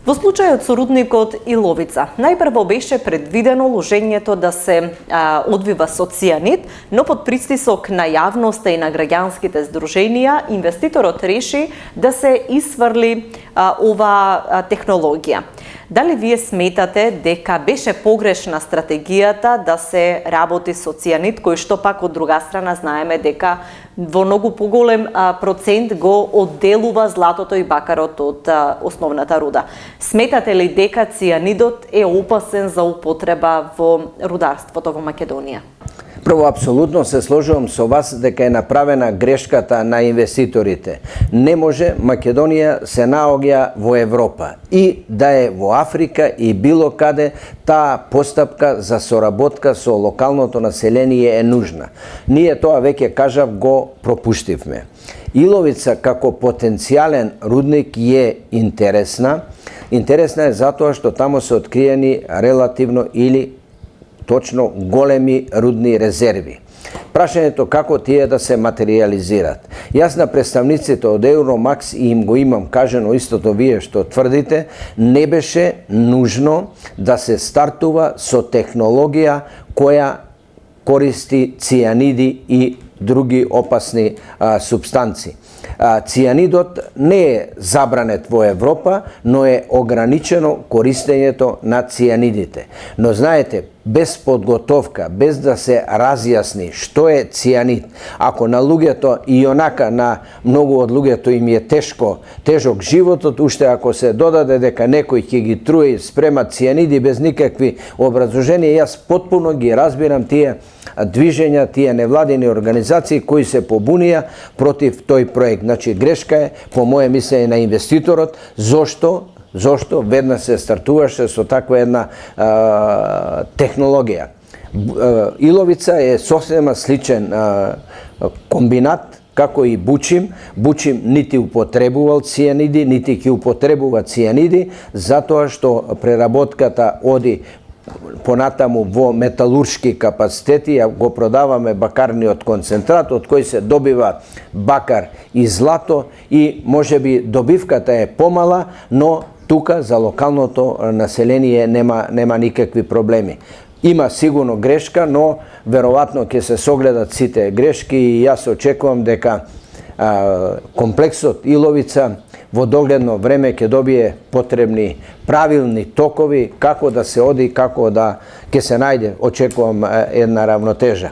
Во случајот со рудникот Иловица, најпрво беше предвидено ложењето да се одвива со цијанид, но под притисок на јавноста и на граѓанските здруженија, инвеститорот реши да се исфрли ова технологија. Дали вие сметате дека беше погрешна стратегијата да се работи со цијанид, кој што пак од друга страна знаеме дека во многу поголем процент го одделува златото и бакарот од основната руда? Сметате ли дека цијанидот е опасен за употреба во рударството во Македонија? Прво, апсолутно се сложувам со вас дека е направена грешката на инвеститорите. Не може, Македонија се наоѓа во Европа и да е во Африка и било каде, таа постапка за соработка со локалното население е нужна. Ние тоа веќе кажав го пропуштивме. Иловица како потенцијален рудник е интересна. Интересна е затоа што таму се откриени релативно или точно големи рудни резерви. Прашањето како тие да се материјализираат. Јас на представниците од Евромакс и им го имам кажено истото вие што тврдите, не беше нужно да се стартува со технологија која користи цијаниди и други опасни супстанци. Цијанидот не е забранет во Европа, но е ограничено користењето на цијанидите. Но знаете, без подготовка, без да се разјасни што е цијанид, ако на луѓето и онака на многу од луѓето им е тежок животот, уште ако се додаде дека некој ќе ги труи и спрема цијаниди без никакви образложенија, јас потпуно ги разбирам тие движења, тие невладини организации кои се побунија против тој проект. Значи, грешка е, по моје мислење, на инвеститорот. Зошто веднаш се стартуваше со таква една технологија. Иловица е сосема сличен комбинат како и Бучим. Бучим нити употребувал цијаниди, нити ќе употребува цијаниди, затоа што преработката оди понатаму во металуршки капацитети, го продаваме бакарниот концентрат, од кој се добива бакар и злато и можеби добивката е помала, но тука за локалното население нема никакви проблеми. Има сигурно грешка, но веројатно ќе се согледат сите грешки и јас очекувам дека комплексот Иловица во догледно време ќе добие потребни правилни токови, како да се оди, како да ќе се најде, очекувам една равнотежа.